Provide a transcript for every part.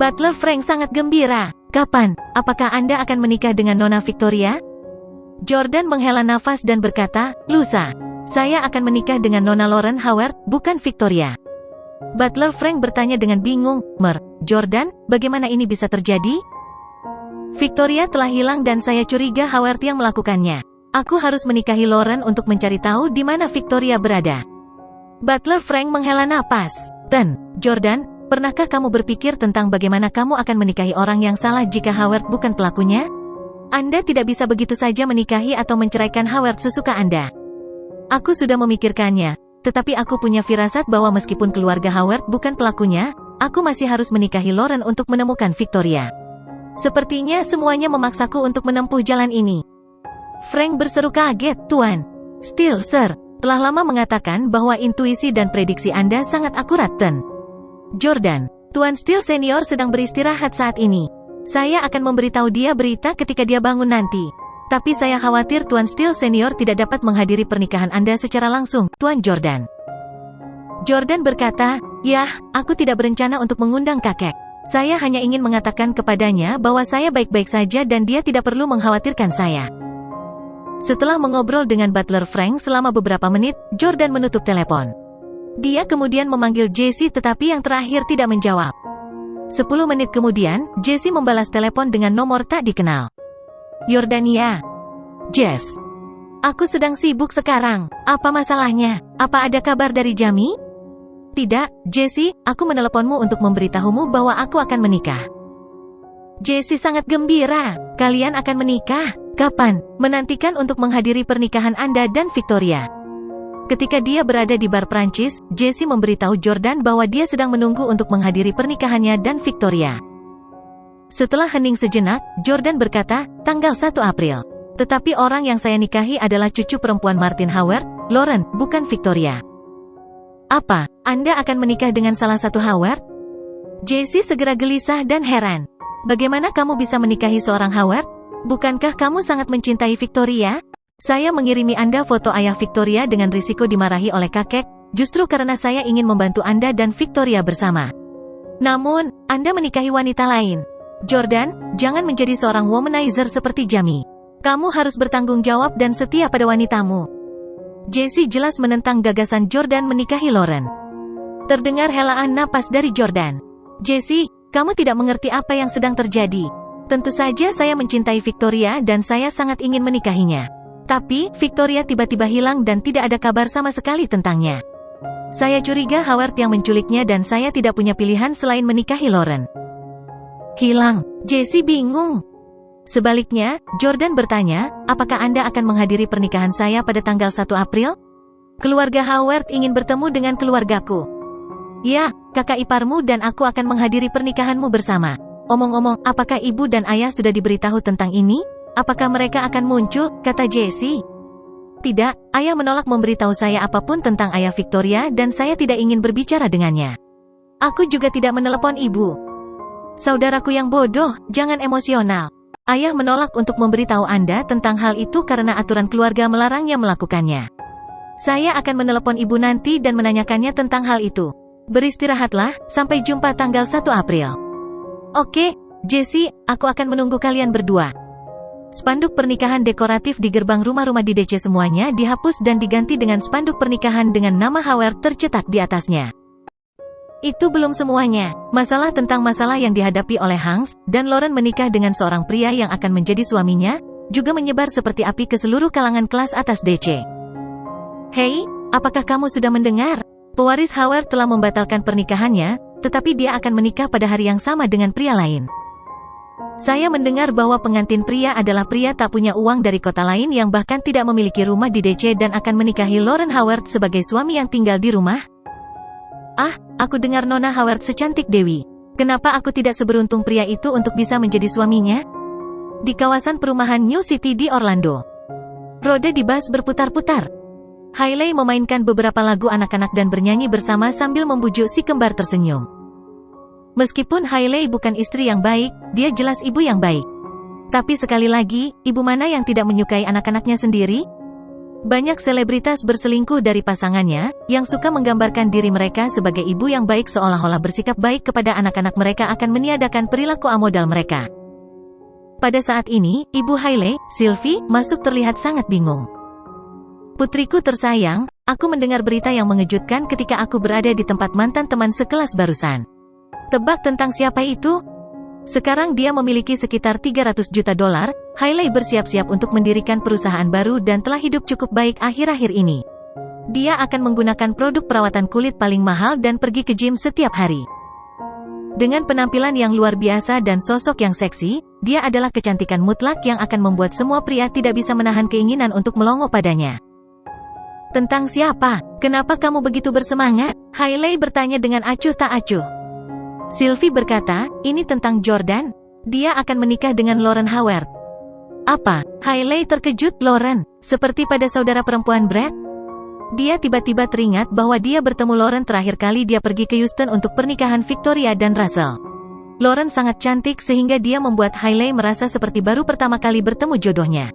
Butler Frank sangat gembira. Kapan? Apakah Anda akan menikah dengan Nona Victoria? Jordan menghela nafas dan berkata, lusa. Saya akan menikah dengan Nona Lauren Howard, bukan Victoria. Butler Frank bertanya dengan bingung, Jordan, bagaimana ini bisa terjadi? Victoria telah hilang dan saya curiga Howard yang melakukannya. Aku harus menikahi Lauren untuk mencari tahu di mana Victoria berada. Butler Frank menghela napas. Jordan, pernahkah kamu berpikir tentang bagaimana kamu akan menikahi orang yang salah jika Howard bukan pelakunya? Anda tidak bisa begitu saja menikahi atau menceraikan Howard sesuka Anda. Aku sudah memikirkannya, tetapi aku punya firasat bahwa meskipun keluarga Howard bukan pelakunya, aku masih harus menikahi Lauren untuk menemukan Victoria. Sepertinya semuanya memaksaku untuk menempuh jalan ini. Frank berseru kaget, Tuan. Still, Sir, telah lama mengatakan bahwa intuisi dan prediksi Anda sangat akurat, Jordan, Tuan Steele Senior sedang beristirahat saat ini. Saya akan memberitahu dia berita ketika dia bangun nanti. Tapi saya khawatir Tuan Steele Senior tidak dapat menghadiri pernikahan Anda secara langsung, Tuan Jordan. Jordan berkata, yah, aku tidak berencana untuk mengundang kakek. Saya hanya ingin mengatakan kepadanya bahwa saya baik-baik saja dan dia tidak perlu mengkhawatirkan saya. Setelah mengobrol dengan Butler Frank selama beberapa menit, Jordan menutup telepon. Dia kemudian memanggil Jesse tetapi yang terakhir tidak menjawab. 10 menit kemudian, Jesse membalas telepon dengan nomor tak dikenal. Yordania. Jess. Aku sedang sibuk sekarang. Apa masalahnya? Apa ada kabar dari Jamie? Tidak, Jesse, aku meneleponmu untuk memberitahumu bahwa aku akan menikah. Jesse sangat gembira. Kalian akan menikah? Kapan? Menantikan untuk menghadiri pernikahan Anda dan Victoria. Ketika dia berada di bar Prancis, Jesse memberitahu Jordan bahwa dia sedang menunggu untuk menghadiri pernikahannya dan Victoria. Setelah hening sejenak, Jordan berkata, tanggal 1 April. Tetapi orang yang saya nikahi adalah cucu perempuan Martin Howard, Lauren, bukan Victoria. Apa? Anda akan menikah dengan salah satu Howard? Jesse segera gelisah dan heran. Bagaimana kamu bisa menikahi seorang Howard? Bukankah kamu sangat mencintai Victoria? Saya mengirimi Anda foto ayah Victoria dengan risiko dimarahi oleh kakek, justru karena saya ingin membantu Anda dan Victoria bersama. Namun, Anda menikahi wanita lain. Jordan, jangan menjadi seorang womanizer seperti Jamie. Kamu harus bertanggung jawab dan setia pada wanitamu. Jesse jelas menentang gagasan Jordan menikahi Lauren. Terdengar helaan napas dari Jordan. Jesse, kamu tidak mengerti apa yang sedang terjadi. Tentu saja saya mencintai Victoria dan saya sangat ingin menikahinya. Tapi, Victoria tiba-tiba hilang dan tidak ada kabar sama sekali tentangnya. Saya curiga Howard yang menculiknya dan saya tidak punya pilihan selain menikahi Lauren. Hilang. Jesse bingung. Sebaliknya, Jordan bertanya, apakah Anda akan menghadiri pernikahan saya pada tanggal 1 April? Keluarga Howard ingin bertemu dengan keluargaku. Ya, kakak iparmu dan aku akan menghadiri pernikahanmu bersama. Omong-omong, apakah ibu dan ayah sudah diberitahu tentang ini? Apakah mereka akan muncul? Kata Jesse. Tidak, ayah menolak memberitahu saya apapun tentang ayah Victoria dan saya tidak ingin berbicara dengannya. Aku juga tidak menelepon ibu. Saudaraku yang bodoh, jangan emosional. Ayah menolak untuk memberitahu Anda tentang hal itu karena aturan keluarga melarangnya melakukannya. Saya akan menelepon ibu nanti dan menanyakannya tentang hal itu. Beristirahatlah, sampai jumpa tanggal 1 April. Oke, Jesse, aku akan menunggu kalian berdua. Spanduk pernikahan dekoratif di gerbang rumah-rumah di DC semuanya dihapus dan diganti dengan spanduk pernikahan dengan nama Howard tercetak di atasnya. Itu belum semuanya. Masalah tentang masalah yang dihadapi oleh Hanks dan Lauren menikah dengan seorang pria yang akan menjadi suaminya, juga menyebar seperti api ke seluruh kalangan kelas atas DC. Hei, apakah kamu sudah mendengar? Pewaris Howard telah membatalkan pernikahannya, tetapi dia akan menikah pada hari yang sama dengan pria lain. Saya mendengar bahwa pengantin pria adalah pria tak punya uang dari kota lain yang bahkan tidak memiliki rumah di DC dan akan menikahi Lauren Howard sebagai suami yang tinggal di rumah. Ah, aku dengar Nona Howard secantik Dewi. Kenapa aku tidak seberuntung pria itu untuk bisa menjadi suaminya? Di kawasan perumahan New City di Orlando. Roda di bus berputar-putar. Hailey memainkan beberapa lagu anak-anak dan bernyanyi bersama sambil membujuk si kembar tersenyum. Meskipun Hailey bukan istri yang baik, dia jelas ibu yang baik. Tapi sekali lagi, ibu mana yang tidak menyukai anak-anaknya sendiri? Banyak selebritas berselingkuh dari pasangannya, yang suka menggambarkan diri mereka sebagai ibu yang baik seolah-olah bersikap baik kepada anak-anak mereka akan meniadakan perilaku amodal mereka. Pada saat ini, Ibu Hailey, Sylvie, masuk terlihat sangat bingung. Putriku tersayang, aku mendengar berita yang mengejutkan ketika aku berada di tempat mantan teman sekelas barusan. Tebak tentang siapa itu? Sekarang dia memiliki sekitar $300 juta. Hailey bersiap-siap untuk mendirikan perusahaan baru dan telah hidup cukup baik akhir-akhir ini. Dia akan menggunakan produk perawatan kulit paling mahal dan pergi ke gym setiap hari. Dengan penampilan yang luar biasa dan sosok yang seksi, dia adalah kecantikan mutlak yang akan membuat semua pria tidak bisa menahan keinginan untuk melongo padanya. Tentang siapa? Kenapa kamu begitu bersemangat? Hailey bertanya dengan acuh tak acuh. Sylvie berkata, ini tentang Jordan. Dia akan menikah dengan Lauren Howard. Apa? Hailey terkejut. Lauren, seperti pada saudara perempuan Brad? Dia tiba-tiba teringat bahwa dia bertemu Lauren terakhir kali dia pergi ke Houston untuk pernikahan Victoria dan Russell. Lauren sangat cantik sehingga dia membuat Hailey merasa seperti baru pertama kali bertemu jodohnya.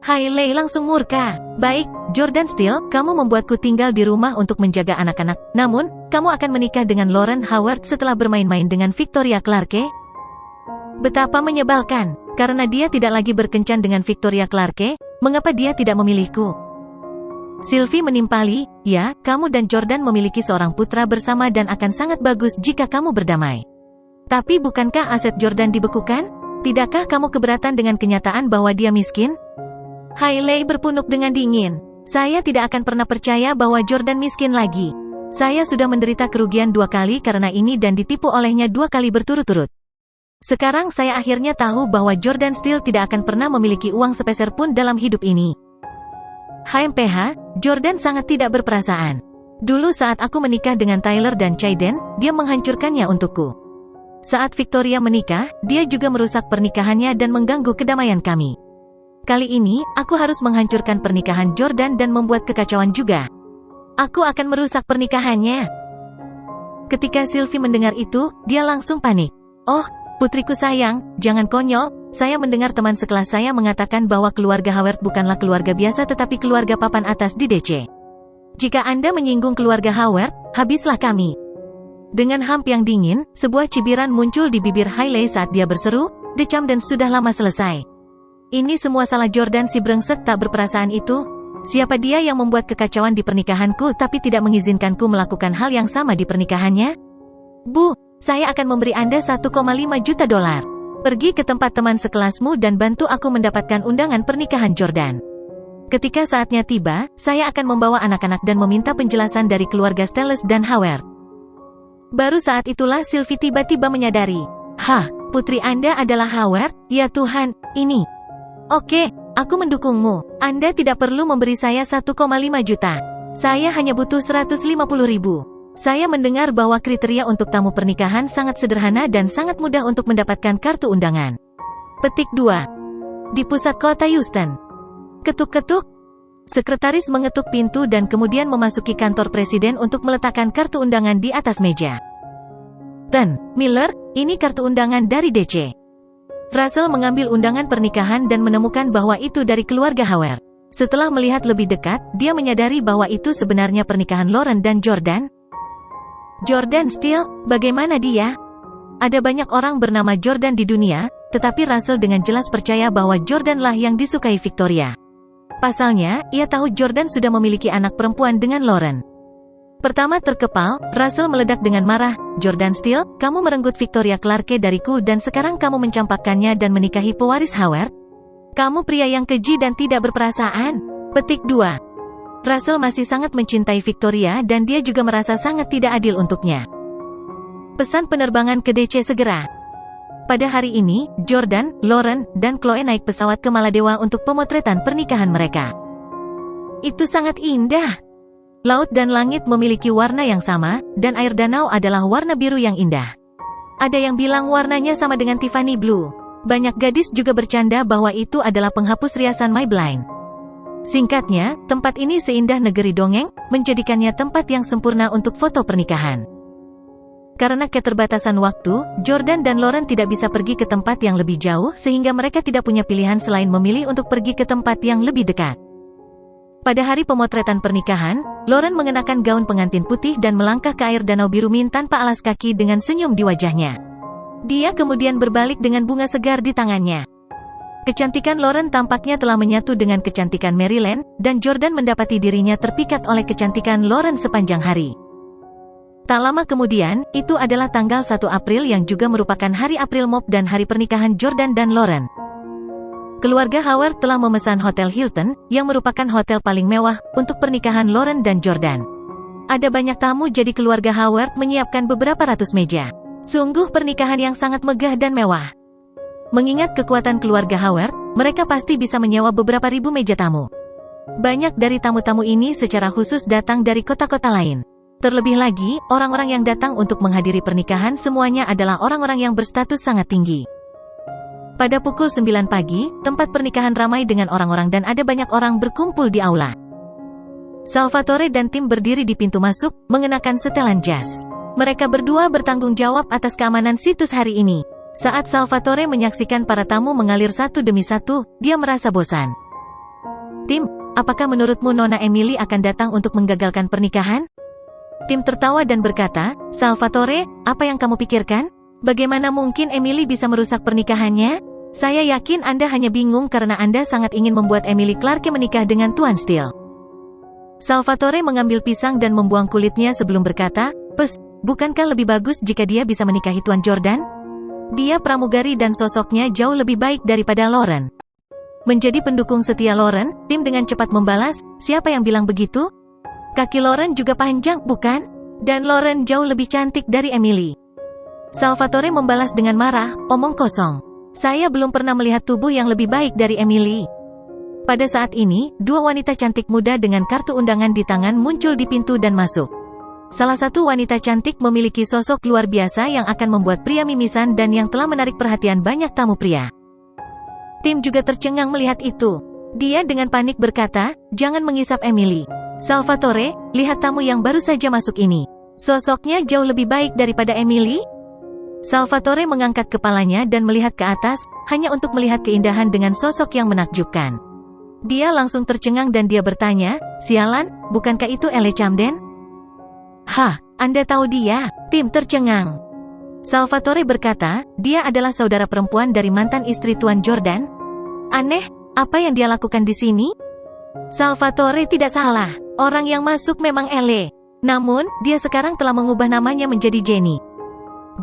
Hailey langsung murka. Baik, Jordan Steele, kamu membuatku tinggal di rumah untuk menjaga anak-anak. Namun, kamu akan menikah dengan Lauren Howard setelah bermain-main dengan Victoria Clarke? Betapa menyebalkan. Karena dia tidak lagi berkencan dengan Victoria Clarke, mengapa dia tidak memilihku? Sylvie menimpali, ya, kamu dan Jordan memiliki seorang putra bersama dan akan sangat bagus jika kamu berdamai. Tapi bukankah aset Jordan dibekukan? Tidakkah kamu keberatan dengan kenyataan bahwa dia miskin? Hailey berpunuk dengan dingin. Saya tidak akan pernah percaya bahwa Jordan miskin lagi. Saya sudah menderita kerugian 2 kali karena ini dan ditipu olehnya 2 kali berturut-turut. Sekarang saya akhirnya tahu bahwa Jordan Steele tidak akan pernah memiliki uang sepeser pun dalam hidup ini. HMPH, Jordan sangat tidak berperasaan. Dulu saat aku menikah dengan Tyler dan Chayden, dia menghancurkannya untukku. Saat Victoria menikah, dia juga merusak pernikahannya dan mengganggu kedamaian kami. Kali ini, aku harus menghancurkan pernikahan Jordan dan membuat kekacauan juga. Aku akan merusak pernikahannya. Ketika Sylvie mendengar itu, dia langsung panik. Oh, putriku sayang, jangan konyol. Saya mendengar teman sekelas saya mengatakan bahwa keluarga Howard bukanlah keluarga biasa tetapi keluarga papan atas di DC. Jika Anda menyinggung keluarga Howard, habislah kami. Dengan hamp yang dingin, sebuah cibiran muncul di bibir Hailey saat dia berseru, "Decam dan sudah lama selesai." Ini semua salah Jordan si brengsek tak berperasaan itu. Siapa dia yang membuat kekacauan di pernikahanku tapi tidak mengizinkanku melakukan hal yang sama di pernikahannya? Bu, saya akan memberi Anda $1,5 juta. Pergi ke tempat teman sekelasmu dan bantu aku mendapatkan undangan pernikahan Jordan. Ketika saatnya tiba, saya akan membawa anak-anak dan meminta penjelasan dari keluarga Stelles dan Howard. Baru saat itulah Sylvie tiba-tiba menyadari. Hah, putri Anda adalah Howard? Ya Tuhan, ini. Oke, aku mendukungmu. Anda tidak perlu memberi saya $1,5 juta. Saya hanya butuh 150.000. Saya mendengar bahwa kriteria untuk tamu pernikahan sangat sederhana dan sangat mudah untuk mendapatkan kartu undangan. Petik 2. Di pusat kota Houston. Ketuk-ketuk. Sekretaris mengetuk pintu dan kemudian memasuki kantor presiden untuk meletakkan kartu undangan di atas meja. Miller, ini kartu undangan dari DC. Russell mengambil undangan pernikahan dan menemukan bahwa itu dari keluarga Howard. Setelah melihat lebih dekat, dia menyadari bahwa itu sebenarnya pernikahan Lauren dan Jordan. Jordan Steele, bagaimana dia? Ada banyak orang bernama Jordan di dunia, tetapi Russell dengan jelas percaya bahwa Jordanlah yang disukai Victoria. Pasalnya, ia tahu Jordan sudah memiliki anak perempuan dengan Lauren. Pertama terkepal, Russell meledak dengan marah. Jordan Steele, kamu merenggut Victoria Clarke dariku dan sekarang kamu mencampakkannya dan menikahi pewaris Howard? Kamu pria yang keji dan tidak berperasaan. Petik 2. Russell masih sangat mencintai Victoria dan dia juga merasa sangat tidak adil untuknya. Pesan penerbangan ke DC segera. Pada hari ini, Jordan, Lauren, dan Chloe naik pesawat ke Maladewa untuk pemotretan pernikahan mereka. Itu sangat indah. Laut dan langit memiliki warna yang sama, dan air danau adalah warna biru yang indah. Ada yang bilang warnanya sama dengan Tiffany Blue. Banyak gadis juga bercanda bahwa itu adalah penghapus riasan Maybelline. Singkatnya, tempat ini seindah negeri dongeng, menjadikannya tempat yang sempurna untuk foto pernikahan. Karena keterbatasan waktu, Jordan dan Lauren tidak bisa pergi ke tempat yang lebih jauh sehingga mereka tidak punya pilihan selain memilih untuk pergi ke tempat yang lebih dekat. Pada hari pemotretan pernikahan, Lauren mengenakan gaun pengantin putih dan melangkah ke air danau biru min tanpa alas kaki dengan senyum di wajahnya. Dia kemudian berbalik dengan bunga segar di tangannya. Kecantikan Lauren tampaknya telah menyatu dengan kecantikan Marilyn, dan Jordan mendapati dirinya terpikat oleh kecantikan Lauren sepanjang hari. Tak lama kemudian, itu adalah tanggal 1 April yang juga merupakan hari April Mop dan hari pernikahan Jordan dan Lauren. Keluarga Howard telah memesan Hotel Hilton, yang merupakan hotel paling mewah, untuk pernikahan Lauren dan Jordan. Ada banyak tamu jadi keluarga Howard menyiapkan beberapa ratus meja. Sungguh pernikahan yang sangat megah dan mewah. Mengingat kekuatan keluarga Howard, mereka pasti bisa menyewa beberapa ribu meja tamu. Banyak dari tamu-tamu ini secara khusus datang dari kota-kota lain. Terlebih lagi, orang-orang yang datang untuk menghadiri pernikahan semuanya adalah orang-orang yang berstatus sangat tinggi. Pada pukul 9 pagi, tempat pernikahan ramai dengan orang-orang dan ada banyak orang berkumpul di aula. Salvatore dan tim berdiri di pintu masuk, mengenakan setelan jas. Mereka berdua bertanggung jawab atas keamanan situs hari ini. Saat Salvatore menyaksikan para tamu mengalir satu demi satu, dia merasa bosan. Tim, apakah menurutmu Nona Emily akan datang untuk menggagalkan pernikahan? Tim tertawa dan berkata, Salvatore, apa yang kamu pikirkan? Bagaimana mungkin Emily bisa merusak pernikahannya? Saya yakin Anda hanya bingung karena Anda sangat ingin membuat Emily Clarke menikah dengan Tuan Steele. Salvatore mengambil pisang dan membuang kulitnya sebelum berkata, bukankah lebih bagus jika dia bisa menikahi Tuan Jordan? Dia pramugari dan sosoknya jauh lebih baik daripada Lauren. Menjadi pendukung setia Lauren, Tim dengan cepat membalas, siapa yang bilang begitu? Kaki Lauren juga panjang, bukan? Dan Lauren jauh lebih cantik dari Emily. Salvatore membalas dengan marah, omong kosong. Saya belum pernah melihat tubuh yang lebih baik dari Emily. Pada saat ini, dua wanita cantik muda dengan kartu undangan di tangan muncul di pintu dan masuk. Salah satu wanita cantik memiliki sosok luar biasa yang akan membuat pria mimisan dan yang telah menarik perhatian banyak tamu pria. Tim juga tercengang melihat itu. Dia dengan panik berkata, jangan mengisap Emily. Salvatore, lihat tamu yang baru saja masuk ini. Sosoknya jauh lebih baik daripada Emily? Salvatore mengangkat kepalanya dan melihat ke atas, hanya untuk melihat keindahan dengan sosok yang menakjubkan. Dia langsung tercengang dan dia bertanya, sialan, bukankah itu Elle Camden? Hah, Anda tahu dia? Tim tercengang. Salvatore berkata, dia adalah saudara perempuan dari mantan istri Tuan Jordan. Aneh, apa yang dia lakukan di sini? Salvatore tidak salah, orang yang masuk memang Elle. Namun, dia sekarang telah mengubah namanya menjadi Jenny.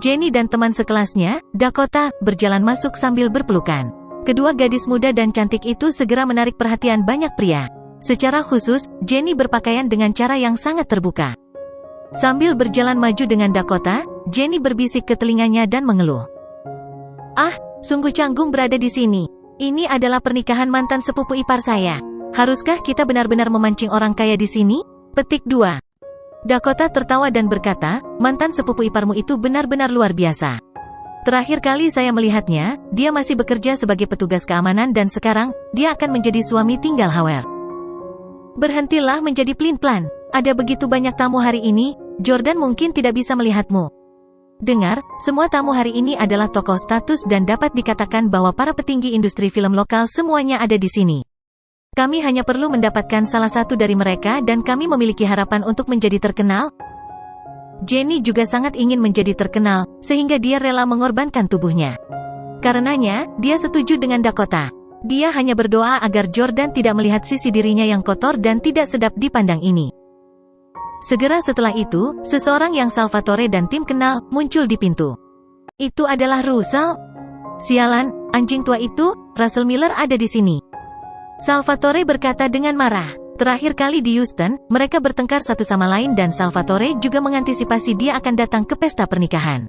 Jenny dan teman sekelasnya, Dakota, berjalan masuk sambil berpelukan. Kedua gadis muda dan cantik itu segera menarik perhatian banyak pria. Secara khusus, Jenny berpakaian dengan cara yang sangat terbuka. Sambil berjalan maju dengan Dakota, Jenny berbisik ke telinganya dan mengeluh. Ah, sungguh canggung berada di sini. Ini adalah pernikahan mantan sepupu ipar saya. Haruskah kita benar-benar memancing orang kaya di sini? Petik 2. Dakota tertawa dan berkata, mantan sepupu iparmu itu benar-benar luar biasa. Terakhir kali saya melihatnya, dia masih bekerja sebagai petugas keamanan dan sekarang, dia akan menjadi suami tinggal Howard. Berhentilah menjadi pelin-pelan. Ada begitu banyak tamu hari ini, Jordan mungkin tidak bisa melihatmu. Dengar, semua tamu hari ini adalah tokoh status dan dapat dikatakan bahwa para petinggi industri film lokal semuanya ada di sini. Kami hanya perlu mendapatkan salah satu dari mereka dan kami memiliki harapan untuk menjadi terkenal. Jenny juga sangat ingin menjadi terkenal, sehingga dia rela mengorbankan tubuhnya. Karenanya, dia setuju dengan Dakota. Dia hanya berdoa agar Jordan tidak melihat sisi dirinya yang kotor dan tidak sedap dipandang ini. Segera setelah itu, seseorang yang Salvatore dan tim kenal, muncul di pintu. Itu adalah Russell. Sialan, anjing tua itu, Russell Miller ada di sini. Salvatore berkata dengan marah. Terakhir kali di Houston, mereka bertengkar satu sama lain dan Salvatore juga mengantisipasi dia akan datang ke pesta pernikahan.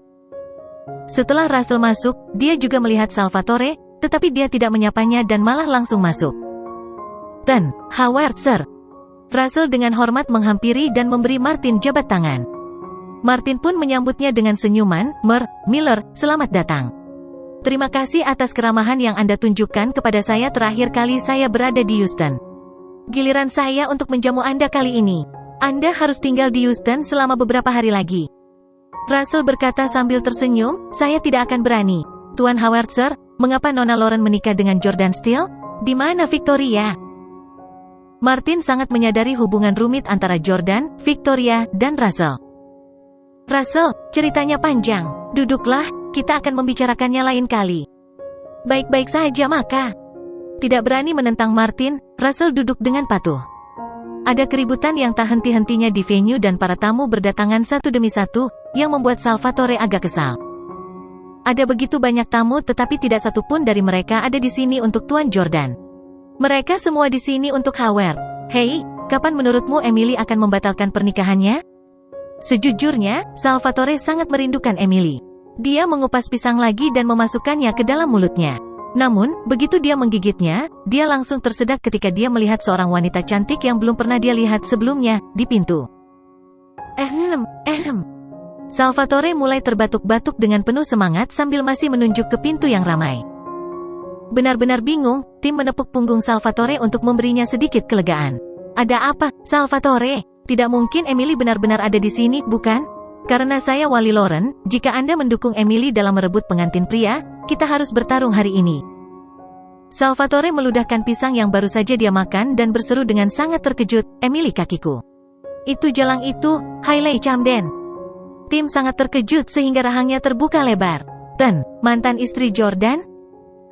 Setelah Russell masuk, dia juga melihat Salvatore, tetapi dia tidak menyapanya dan malah langsung masuk. Ten, Howard Sir. Russell dengan hormat menghampiri dan memberi Martin jabat tangan. Martin pun menyambutnya dengan senyuman, Miller, selamat datang. Terima kasih atas keramahan yang Anda tunjukkan kepada saya terakhir kali saya berada di Houston. Giliran saya untuk menjamu Anda kali ini. Anda harus tinggal di Houston selama beberapa hari lagi. Russell berkata sambil tersenyum, saya tidak akan berani. Tuan Howard Sir, mengapa Nona Lauren menikah dengan Jordan Steele? Di mana Victoria? Martin sangat menyadari hubungan rumit antara Jordan, Victoria, dan Russell. Russell, ceritanya panjang. Duduklah, kita akan membicarakannya lain kali. Baik-baik saja maka. Tidak berani menentang Martin, Russell duduk dengan patuh. Ada keributan yang tak henti-hentinya di venue dan para tamu berdatangan satu demi satu, yang membuat Salvatore agak kesal. Ada begitu banyak tamu tetapi tidak satu pun dari mereka ada di sini untuk Tuan Jordan. Mereka semua di sini untuk Howard. Hei, kapan menurutmu Emily akan membatalkan pernikahannya? Sejujurnya, Salvatore sangat merindukan Emily. Dia mengupas pisang lagi dan memasukkannya ke dalam mulutnya. Namun, begitu dia menggigitnya, dia langsung tersedak ketika dia melihat seorang wanita cantik yang belum pernah dia lihat sebelumnya, di pintu. Salvatore mulai terbatuk-batuk dengan penuh semangat sambil masih menunjuk ke pintu yang ramai. Benar-benar bingung, tim menepuk punggung Salvatore untuk memberinya sedikit kelegaan. Ada apa, Salvatore? Tidak mungkin Emily benar-benar ada di sini, bukan? Karena saya Wali Lauren, jika Anda mendukung Emily dalam merebut pengantin pria, kita harus bertarung hari ini. Salvatore meludahkan pisang yang baru saja dia makan dan berseru dengan sangat terkejut, Emily kakiku. Itu jalang itu, Hailey Camden. Tim sangat terkejut sehingga rahangnya terbuka lebar. Ten, mantan istri Jordan?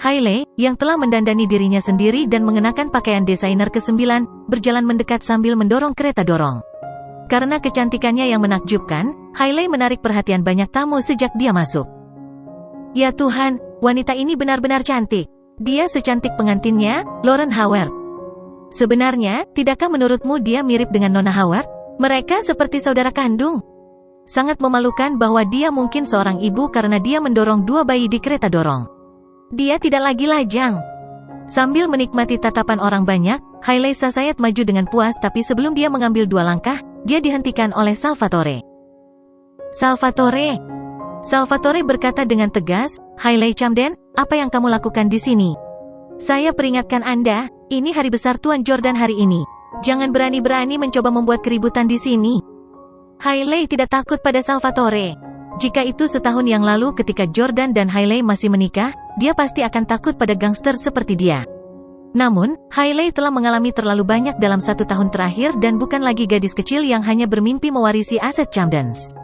Hailey, yang telah mendandani dirinya sendiri dan mengenakan pakaian desainer ke-9, berjalan mendekat sambil mendorong kereta dorong. Karena kecantikannya yang menakjubkan, Hailey menarik perhatian banyak tamu sejak dia masuk. Ya Tuhan, wanita ini benar-benar cantik. Dia secantik pengantinnya, Lauren Howard. Sebenarnya, tidakkah menurutmu dia mirip dengan Nona Howard? Mereka seperti saudara kandung. Sangat memalukan bahwa dia mungkin seorang ibu karena dia mendorong dua bayi di kereta dorong. Dia tidak lagi lajang. Sambil menikmati tatapan orang banyak, Hailey sasayat maju dengan puas tapi sebelum dia mengambil dua langkah, dia dihentikan oleh Salvatore. Salvatore berkata dengan tegas, Hailey Camden, apa yang kamu lakukan di sini? Saya peringatkan Anda, ini hari besar Tuan Jordan hari ini. Jangan berani-berani mencoba membuat keributan di sini. Hailey tidak takut pada Salvatore. Jika itu setahun yang lalu ketika Jordan dan Hailey masih menikah, dia pasti akan takut pada gangster seperti dia. Namun, Hailey telah mengalami terlalu banyak dalam 1 tahun terakhir dan bukan lagi gadis kecil yang hanya bermimpi mewarisi aset Camdens.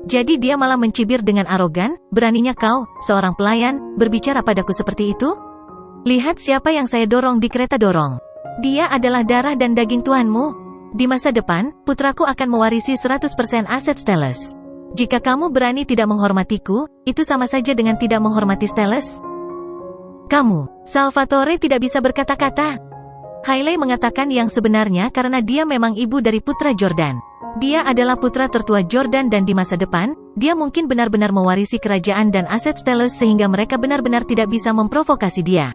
Jadi dia malah mencibir dengan arogan, beraninya kau, seorang pelayan, berbicara padaku seperti itu? Lihat siapa yang saya dorong di kereta dorong. Dia adalah darah dan daging tuanmu. Di masa depan, putraku akan mewarisi 100% aset Steles. Jika kamu berani tidak menghormatiku, itu sama saja dengan tidak menghormati Steles. Kamu, Salvatore tidak bisa berkata-kata. Hailey mengatakan yang sebenarnya karena dia memang ibu dari putra Jordan. Dia adalah putra tertua Jordan dan di masa depan, dia mungkin benar-benar mewarisi kerajaan dan aset Steles sehingga mereka benar-benar tidak bisa memprovokasi dia.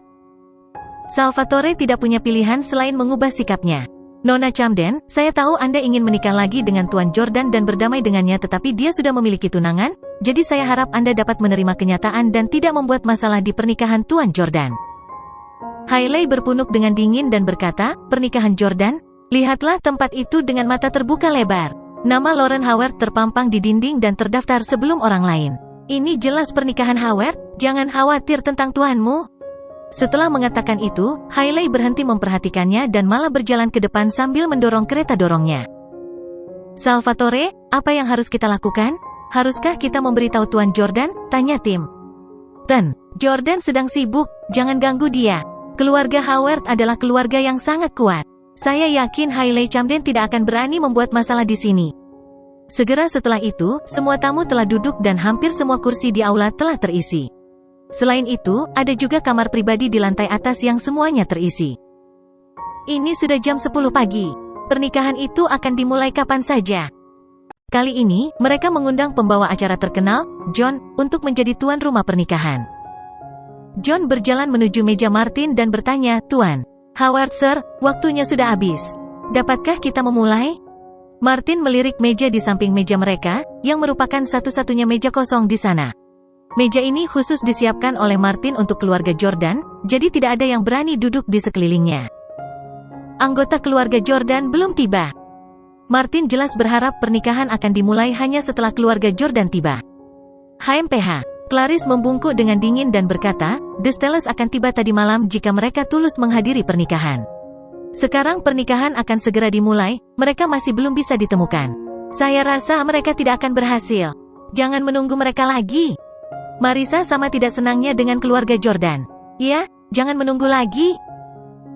Salvatore tidak punya pilihan selain mengubah sikapnya. Nona Camden, saya tahu Anda ingin menikah lagi dengan Tuan Jordan dan berdamai dengannya tetapi dia sudah memiliki tunangan, jadi saya harap Anda dapat menerima kenyataan dan tidak membuat masalah di pernikahan Tuan Jordan. Hailey berpunuk dengan dingin dan berkata, pernikahan Jordan? Lihatlah tempat itu dengan mata terbuka lebar. Nama Lauren Howard terpampang di dinding dan terdaftar sebelum orang lain. Ini jelas pernikahan Howard, jangan khawatir tentang tuanmu. Setelah mengatakan itu, Hailey berhenti memperhatikannya dan malah berjalan ke depan sambil mendorong kereta dorongnya. Salvatore, apa yang harus kita lakukan? Haruskah kita memberitahu Tuan Jordan? Tanya tim. Ten, Jordan sedang sibuk, jangan ganggu dia. Keluarga Howard adalah keluarga yang sangat kuat. Saya yakin Hailey Camden tidak akan berani membuat masalah di sini. Segera setelah itu, semua tamu telah duduk dan hampir semua kursi di aula telah terisi. Selain itu, ada juga kamar pribadi di lantai atas yang semuanya terisi. Ini sudah jam 10 pagi. Pernikahan itu akan dimulai kapan saja. Kali ini, mereka mengundang pembawa acara terkenal, John, untuk menjadi tuan rumah pernikahan. John berjalan menuju meja Martin dan bertanya, Tuan Howard Sir, waktunya sudah habis. Dapatkah kita memulai? Martin melirik meja di samping meja mereka, yang merupakan satu-satunya meja kosong di sana. Meja ini khusus disiapkan oleh Martin untuk keluarga Jordan, jadi tidak ada yang berani duduk di sekelilingnya. Anggota keluarga Jordan belum tiba. Martin jelas berharap pernikahan akan dimulai hanya setelah keluarga Jordan tiba. HMPH, Clarice membungkuk dengan dingin dan berkata, The Steles akan tiba tadi malam jika mereka tulus menghadiri pernikahan. Sekarang pernikahan akan segera dimulai, mereka masih belum bisa ditemukan. Saya rasa mereka tidak akan berhasil. Jangan menunggu mereka lagi. Marissa sama tidak senangnya dengan keluarga Jordan. Ya, jangan menunggu lagi.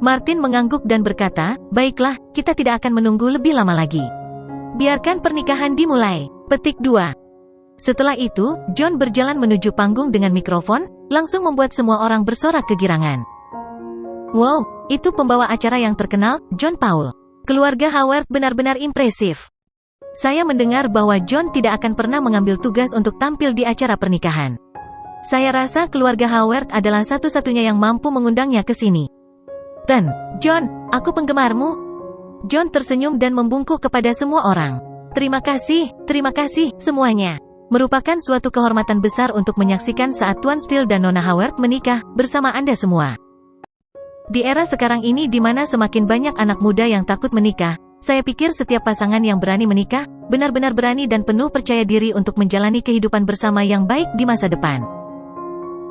Martin mengangguk dan berkata, baiklah, kita tidak akan menunggu lebih lama lagi. Biarkan pernikahan dimulai. Petik 2. Setelah itu, John berjalan menuju panggung dengan mikrofon, langsung membuat semua orang bersorak kegirangan. Wow, itu pembawa acara yang terkenal, John Paul. Keluarga Howard benar-benar impresif. Saya mendengar bahwa John tidak akan pernah mengambil tugas untuk tampil di acara pernikahan. Saya rasa keluarga Howard adalah satu-satunya yang mampu mengundangnya ke sini. John, aku penggemarmu. John tersenyum dan membungkuk kepada semua orang. Terima kasih semuanya. Merupakan suatu kehormatan besar untuk menyaksikan saat Tuan Steele dan Nona Howard menikah bersama Anda semua. Di era sekarang ini di mana semakin banyak anak muda yang takut menikah, saya pikir setiap pasangan yang berani menikah, benar-benar berani dan penuh percaya diri untuk menjalani kehidupan bersama yang baik di masa depan.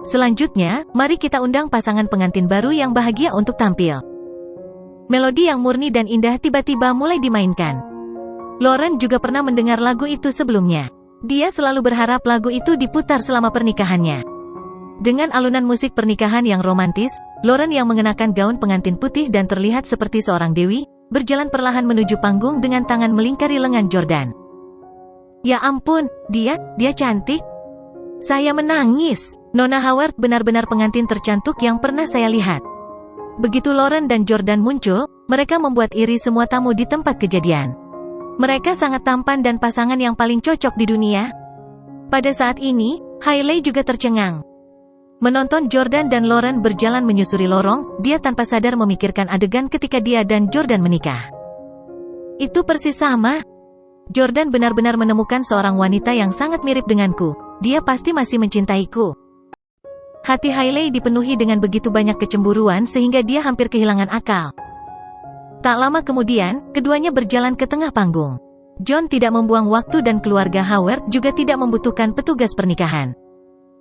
Selanjutnya, mari kita undang pasangan pengantin baru yang bahagia untuk tampil. Melodi yang murni dan indah tiba-tiba mulai dimainkan. Lauren juga pernah mendengar lagu itu sebelumnya. Dia selalu berharap lagu itu diputar selama pernikahannya. Dengan alunan musik pernikahan yang romantis, Lauren yang mengenakan gaun pengantin putih dan terlihat seperti seorang dewi, berjalan perlahan menuju panggung dengan tangan melingkari lengan Jordan. Ya ampun, dia cantik. Saya menangis. Nona Howard benar-benar pengantin tercantik yang pernah saya lihat. Begitu Lauren dan Jordan muncul, mereka membuat iri semua tamu di tempat kejadian. Mereka sangat tampan dan pasangan yang paling cocok di dunia. Pada saat ini, Hailey juga tercengang. Menonton Jordan dan Lauren berjalan menyusuri lorong, dia tanpa sadar memikirkan adegan ketika dia dan Jordan menikah. Itu persis sama. Jordan benar-benar menemukan seorang wanita yang sangat mirip denganku. Dia pasti masih mencintaiku. Hati Hailey dipenuhi dengan begitu banyak kecemburuan sehingga dia hampir kehilangan akal. Tak lama kemudian, keduanya berjalan ke tengah panggung. John tidak membuang waktu dan keluarga Howard juga tidak membutuhkan petugas pernikahan.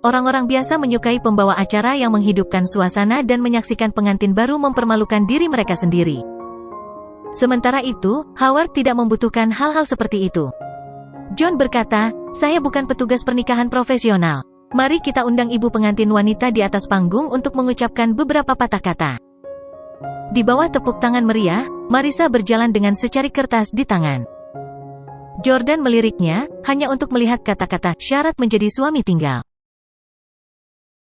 Orang-orang biasa menyukai pembawa acara yang menghidupkan suasana dan menyaksikan pengantin baru mempermalukan diri mereka sendiri. Sementara itu, Howard tidak membutuhkan hal-hal seperti itu. John berkata, saya bukan petugas pernikahan profesional. Mari kita undang ibu pengantin wanita di atas panggung untuk mengucapkan beberapa patah kata. Di bawah tepuk tangan meriah, Marissa berjalan dengan secari kertas di tangan. Jordan meliriknya, hanya untuk melihat kata-kata syarat menjadi suami tinggal.